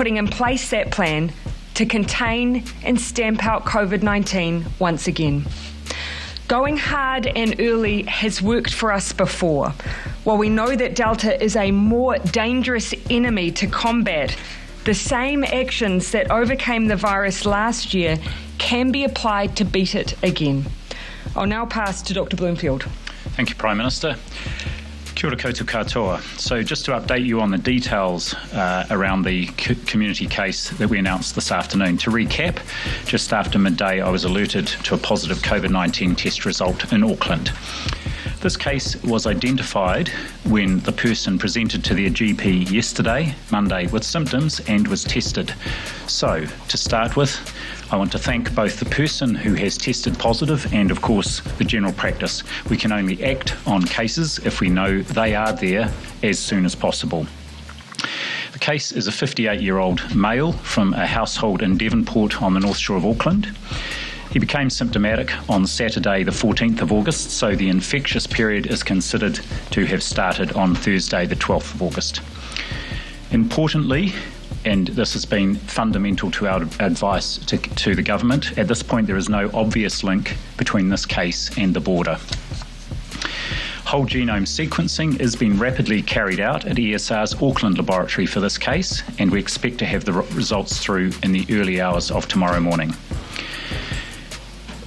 putting in place that plan to contain and stamp out COVID-19 once again. Going hard and early has worked for us before. While we know that Delta is a more dangerous enemy to combat, the same actions that overcame the virus last year can be applied to beat it again. I'll now pass to Dr. Bloomfield. Thank you, Prime Minister. Kia ora koutou katoa. So just to update you on the details around the community case that we announced this afternoon. To recap, just after midday I was alerted to a positive COVID-19 test result in Auckland. This case was identified when the person presented to their GP yesterday, Monday, with symptoms and was tested. So, to start with, I want to thank both the person who has tested positive and, of course, the general practice. We can only act on cases if we know they are there as soon as possible. The case is a 58-year-old male from a household in Devonport on the North Shore of Auckland. He became symptomatic on Saturday the 14th of August, so the infectious period is considered to have started on Thursday the 12th of August. Importantly, and this has been fundamental to our advice to the government, at this point there is no obvious link between this case and the border. Whole genome sequencing is being rapidly carried out at ESR's Auckland laboratory for this case, and we expect to have the results through in the early hours of tomorrow morning.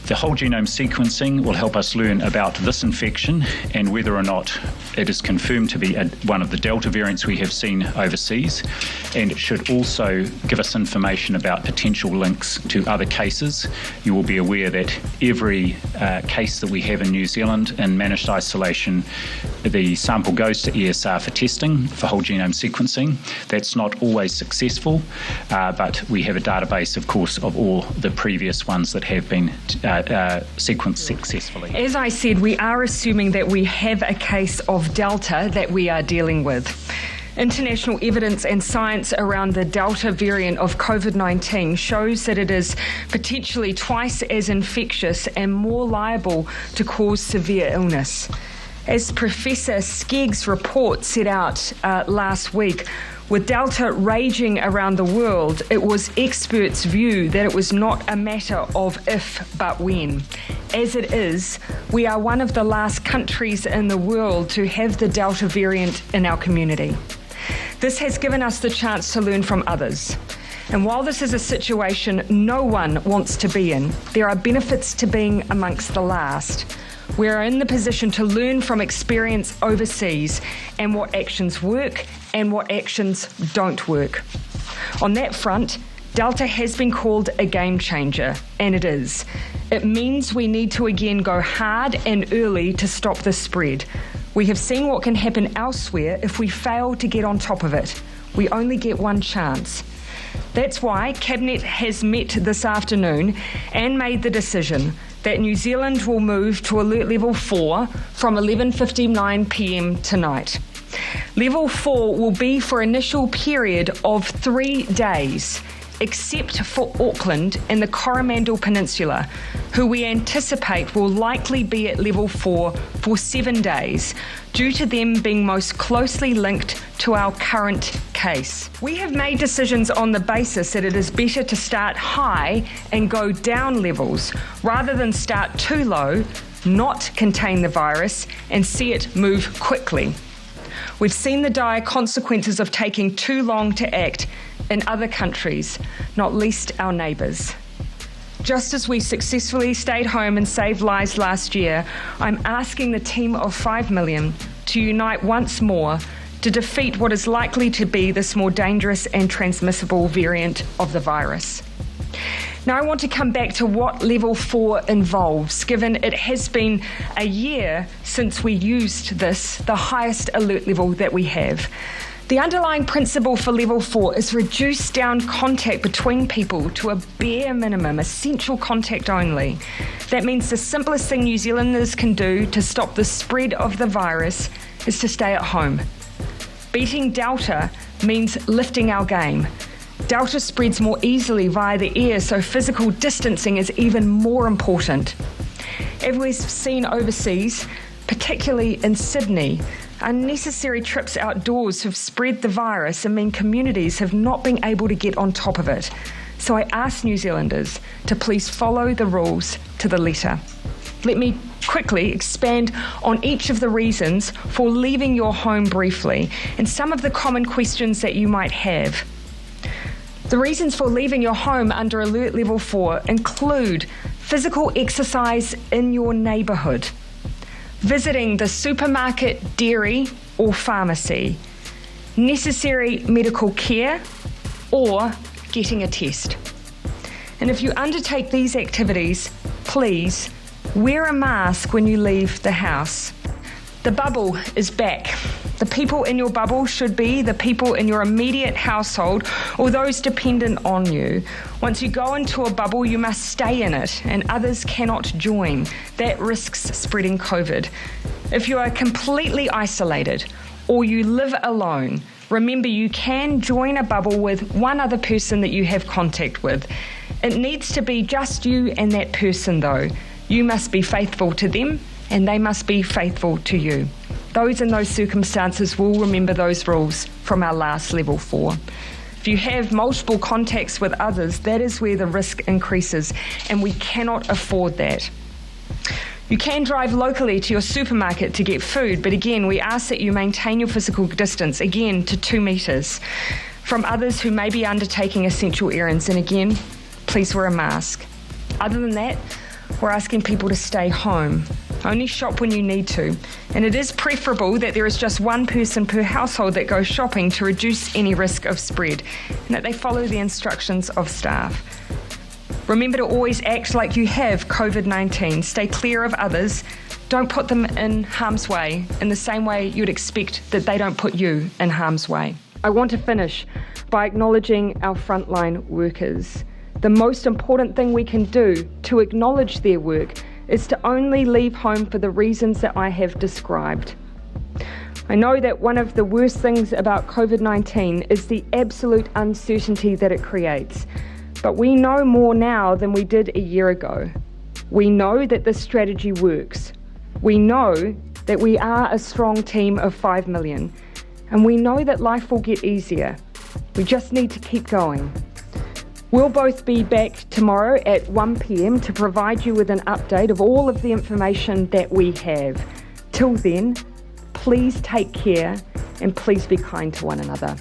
The whole genome sequencing will help us learn about this infection and whether or not it is confirmed to be one of the Delta variants we have seen overseas, and it should also give us information about potential links to other cases. You will be aware that every case that we have in New Zealand in managed isolation, the sample goes to ESR for testing for whole genome sequencing. That's not always successful, but we have a database, of course, of all the previous ones that have been sequenced successfully. As I said, we are assuming that we have a case of Delta that we are dealing with. International evidence and science around the Delta variant of COVID-19 shows that it is potentially twice as infectious and more liable to cause severe illness. As Professor Skegg's report set out last week, with Delta raging around the world, it was experts' view that it was not a matter of if but when. As it is, we are one of the last countries in the world to have the Delta variant in our community. This has given us the chance to learn from others. And while this is a situation no one wants to be in, there are benefits to being amongst the last. We are in the position to learn from experience overseas and what actions work and what actions don't work. On that front, Delta has been called a game changer, and it is. It means we need to again go hard and early to stop the spread. We have seen what can happen elsewhere if we fail to get on top of it. We only get one chance. That's why Cabinet has met this afternoon and made the decision that New Zealand will move to Alert Level 4 from 11:59 p.m. tonight. Level 4 will be for an initial period of 3 days, except for Auckland and the Coromandel Peninsula, who we anticipate will likely be at Level 4 for 7 days, due to them being most closely linked to our current case. We have made decisions on the basis that it is better to start high and go down levels, rather than start too low, not contain the virus, and see it move quickly. We've seen the dire consequences of taking too long to act in other countries, not least our neighbours. Just as we successfully stayed home and saved lives last year, I'm asking the team of 5 million to unite once more to defeat what is likely to be this more dangerous and transmissible variant of the virus. Now I want to come back to what Level 4 involves, given it has been a year since we used this, the highest alert level that we have. The underlying principle for Level 4 is reduce down contact between people to a bare minimum, essential contact only. That means the simplest thing New Zealanders can do to stop the spread of the virus is to stay at home. Beating Delta means lifting our game. Delta spreads more easily via the air, so physical distancing is even more important. As we've seen overseas, particularly in Sydney, Unnecessary trips outdoors have spread the virus and mean communities have not been able to get on top of it. So I ask New Zealanders to please follow the rules to the letter. Let me quickly expand on each of the reasons for leaving your home briefly and some of the common questions that you might have. The reasons for leaving your home under Alert Level 4 include physical exercise in your neighbourhood, visiting the supermarket, dairy or pharmacy, necessary medical care, or getting a test. And if you undertake these activities, please wear a mask when you leave the house. The bubble is back. The people in your bubble should be the people in your immediate household or those dependent on you. Once you go into a bubble, you must stay in it and others cannot join. That risks spreading COVID. If you are completely isolated or you live alone, remember you can join a bubble with one other person that you have contact with. It needs to be just you and that person though. You must be faithful to them and they must be faithful to you. Those in those circumstances will remember those rules from our last Level 4. If you have multiple contacts with others, that is where the risk increases, and we cannot afford that. You can drive locally to your supermarket to get food, but again, we ask that you maintain your physical distance, again, to 2 metres from others who may be undertaking essential errands, and again, please wear a mask. Other than that, we're asking people to stay home. Only shop when you need to. And it is preferable that there is just one person per household that goes shopping to reduce any risk of spread, and that they follow the instructions of staff. Remember to always act like you have COVID-19. Stay clear of others. Don't put them in harm's way in the same way you'd expect that they don't put you in harm's way. I want to finish by acknowledging our frontline workers. The most important thing we can do to acknowledge their work is to only leave home for the reasons that I have described. I know that one of the worst things about COVID-19 is the absolute uncertainty that it creates, but we know more now than we did a year ago. We know that this strategy works. We know that we are a strong team of 5 million, and we know that life will get easier. We just need to keep going. We'll both be back tomorrow at 1 p.m. to provide you with an update of all of the information that we have. Till then, please take care and please be kind to one another.